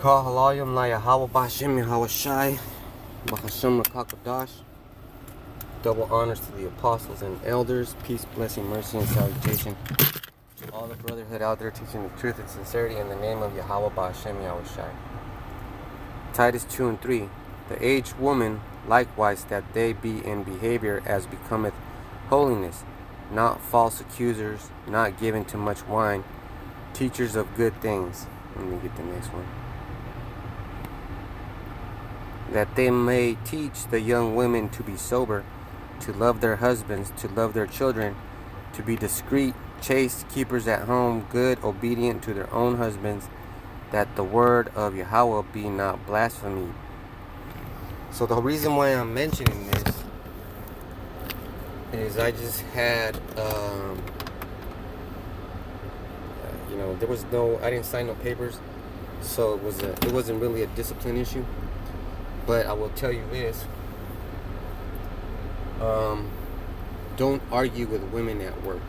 Kal halayim la Yahweh Bashim Yahweh Shai Bahashim Rakakadash. Double honors to the apostles and elders. Peace, blessing, mercy, and salutation to all the brotherhood out there teaching the truth and sincerity in the name of Yahweh Bashim Yahweh Shai. Titus 2 and 3. The aged woman likewise, that they be in behavior as becometh holiness, not false accusers, not given to much wine, teachers of good things. Let me get the next one. That they may teach the young women to be sober, to love their husbands, to love their children, to be discreet, chaste, keepers at home, good, obedient to their own husbands, that the word of Yahweh be not blasphemed. So the reason why I'm mentioning this is I just had, I didn't sign no papers, so it wasn't really a discipline issue. But I will tell you this, don't argue with women at work,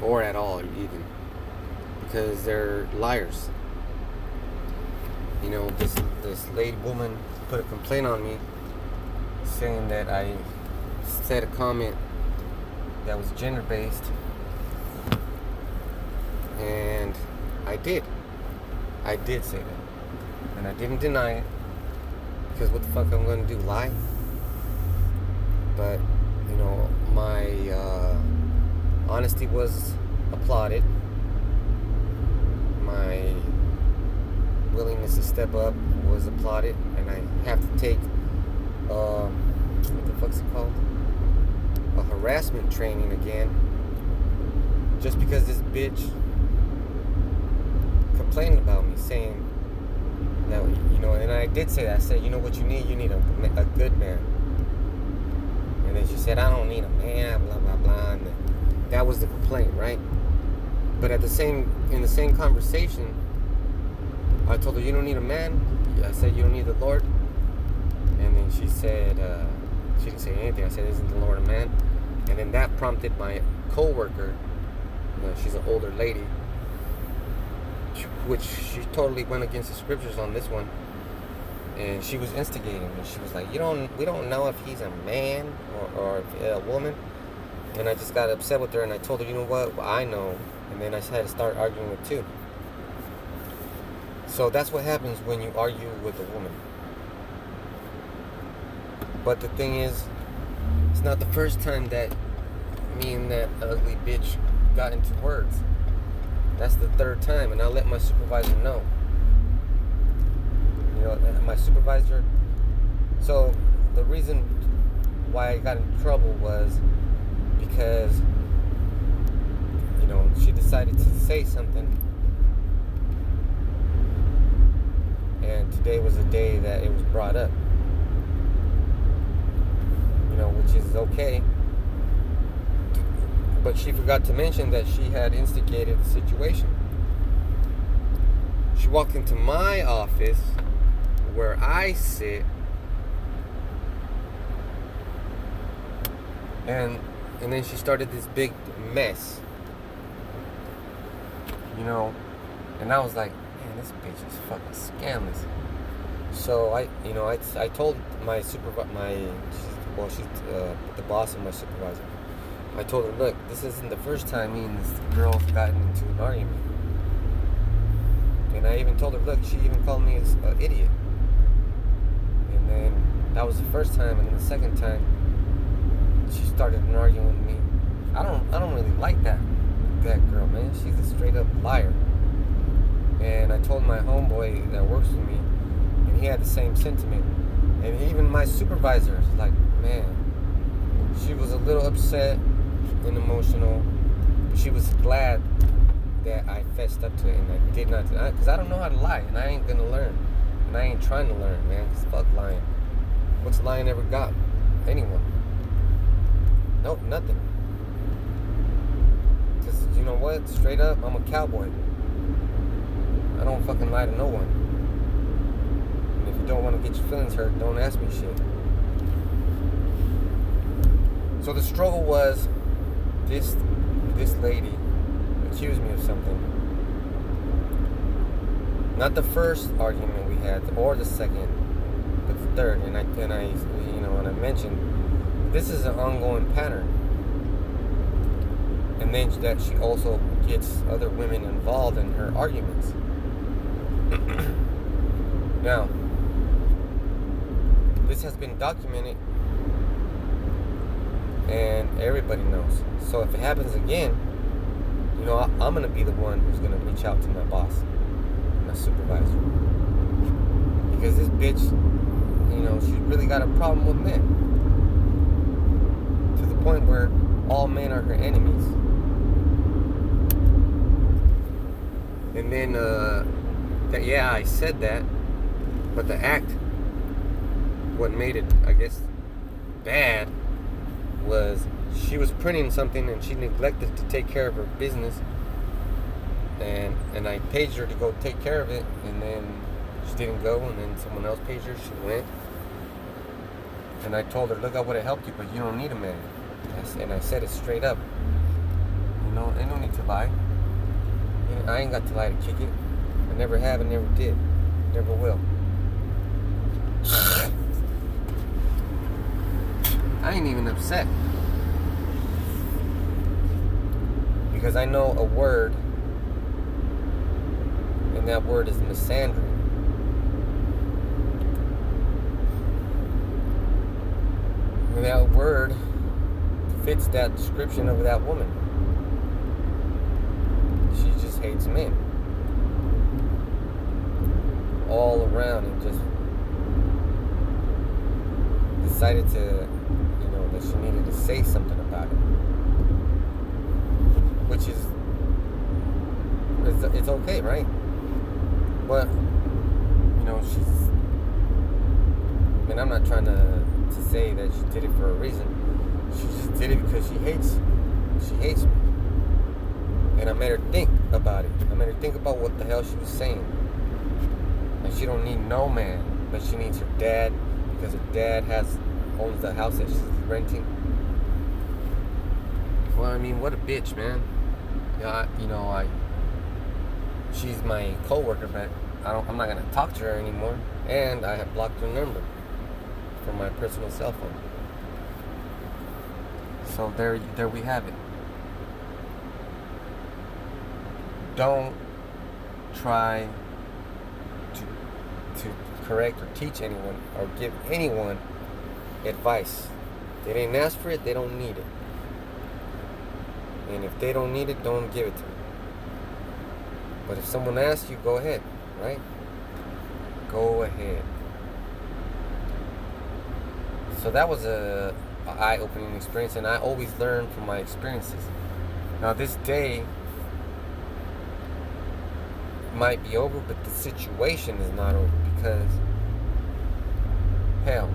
or at all even, because they're liars. You know, this lady woman put a complaint on me, saying that I said a comment that was gender-based, and I did say that. And I didn't deny it, because what the fuck I'm going to do, lie? But, my honesty was applauded. My willingness to step up was applauded. And I have to take, what the fuck's it called? A harassment training again. Just because this bitch complained about me, saying, now, and I did say that. I said, you know what you need? You need a good man. And then she said, I don't need a man, blah, blah, blah. And that was the complaint, right? But in the same conversation, I told her, you don't need a man. I said, you don't need the Lord. And then she said, she didn't say anything. I said, isn't the Lord a man? And then that prompted my co-worker, she's an older lady, which she totally went against the scriptures on this one, and she was instigating, and she was like, we don't know if he's a man or if a woman. And I just got upset with her, and I told her, you know what, well, I know. And then I had to start arguing with two. So that's what happens when you argue with a woman. But the thing is, it's not the first time that me and that ugly bitch got into words. That's the third time, and I let my supervisor know. My supervisor. So the reason why I got in trouble was because, she decided to say something, and today was the day that it was brought up. Which is okay. But she forgot to mention that she had instigated the situation. She walked into my office where I sit, and then she started this big mess. And I was like, man, this bitch is fucking scandalous. So I told my supervisor, she's the boss of my supervisor. I told her, look, this isn't the first time me and this girl have gotten into an argument. And I even told her, look, she even called me an idiot. And then that was the first time, and then the second time she started an argument with me. I don't really like that girl, man. She's a straight up liar. And I told my homeboy that works with me, and he had the same sentiment. And even my supervisor was like, man, she was a little upset and emotional, but she was glad that I fessed up to it, and I did not, because I don't know how to lie, and I ain't gonna learn, and I ain't trying to learn, man, because fuck lying. What's lying ever got anyone? Nope, nothing. Because you know what, straight up, I'm a cowboy. I don't fucking lie to no one. And if you don't want to get your feelings hurt, don't ask me shit. So the struggle was, this lady accused me of something, Not the first argument we had, or the second, but the third. And I mentioned this is an ongoing pattern. And then that she also gets other women involved in her arguments. Now, this has been documented, and everybody knows. So if it happens again, I'm going to be the one who's going to reach out to my boss, my supervisor. Because this bitch, she really got a problem with men. To the point where all men are her enemies. And then, I said that, but the act, what made it, I guess, bad, was she was printing something and she neglected to take care of her business, and I paged her to go take care of it, and then she didn't go, and then someone else paged her, she went, and I told her, look, I would have helped you, but you don't need a man. And I said it straight up. Ain't no need to lie. I ain't got to lie to kick it. I never have and never did. Never will. I ain't even upset. Because I know a word, and that word is misandry. And that word fits that description of that woman. She just hates men. All around, and just decided to, that she needed to say something about it. Which is, it's okay, right? But, she's, and I'm not trying to say that she did it for a reason. She just did it because she hates me. And I made her think about it. I made her think about what the hell she was saying. And she don't need no man, but she needs her dad, because her dad owns the house that she's renting. Well, I mean, what a bitch, man. She's my coworker, but I'm not gonna talk to her anymore. And I have blocked her number from my personal cell phone. So there we have it. Don't try to correct or teach anyone or give anyone advice. They didn't ask for it, they don't need it. And if they don't need it, don't give it to them. But if someone asks you, go ahead, right? Go ahead. So that was a eye-opening experience, and I always learn from my experiences. Now this day might be over, but the situation is not over, because hell,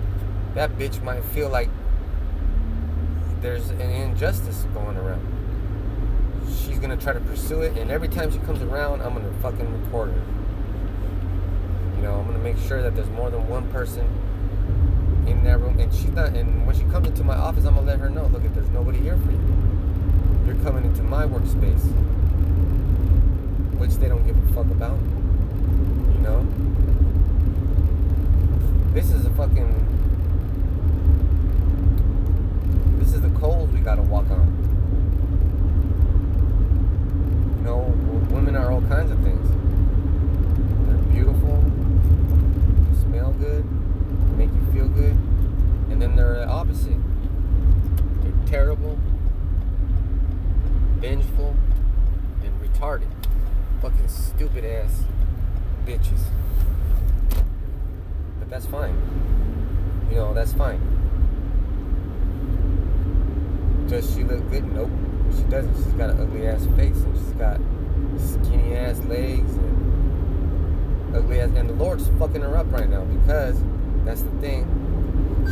that bitch might feel like there's an injustice going around. She's gonna try to pursue it, and every time she comes around, I'm gonna fucking record her. I'm gonna make sure that there's more than one person in that room, and she's not. And when she comes into my office, I'm gonna let her know, look, if there's nobody here for you, you're coming into my workspace, which they don't give a fuck about. This is the coals we gotta walk on. Women are all kinds of things. They're beautiful, they smell good, they make you feel good, and then they're the opposite. They're terrible, vengeful, and retarded. Fucking stupid ass bitches. But that's fine. That's fine. Does she look good? Nope. She doesn't. She's got an ugly ass face, and she's got skinny ass legs and ugly ass. And the Lord's fucking her up right now, because that's the thing.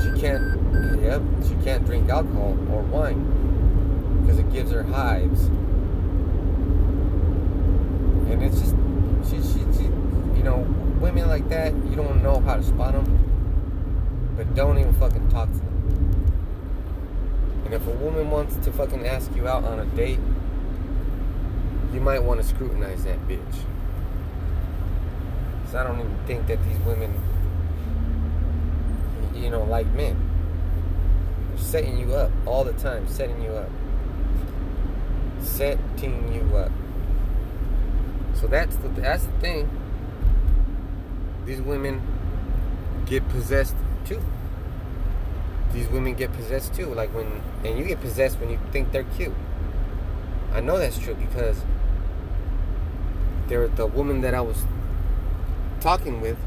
She can't drink alcohol or wine because it gives her hives. And it's just, she women like that, you don't know how to spot them, but don't even fucking talk to them. And if a woman wants to fucking ask you out on a date, you might want to scrutinize that bitch. Because I don't even think that these women, like men. They're setting you up all the time, setting you up. Setting you up. So that's the thing. These women get possessed too. These women get possessed too. And you get possessed when you think they're cute. I know that's true because the woman that I was talking with,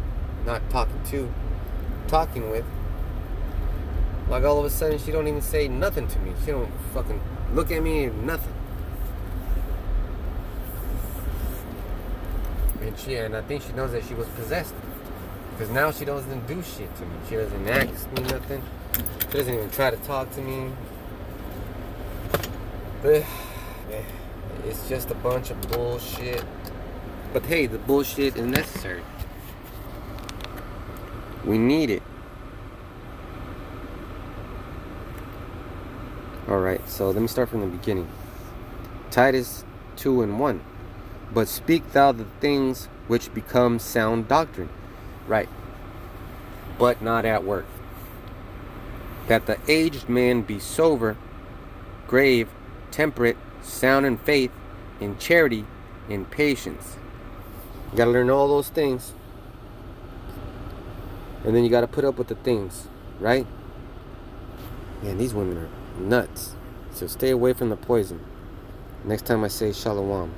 like all of a sudden she don't even say nothing to me. She don't fucking look at me or nothing. And I think she knows that she was possessed. Because now she doesn't do shit to me. She doesn't ask me nothing. She doesn't even try to talk to me. But it's just a bunch of bullshit. But hey, the bullshit is necessary. We need it. Alright, so let me start from the beginning. Titus 2:1. But speak thou the things which become sound doctrine. Right. But not at work. That the aged man be sober, grave, temperate, sound in faith, in charity, in patience. You gotta learn all those things. And then you gotta put up with the things, right? Man, these women are nuts. So stay away from the poison. Next time I say shalom.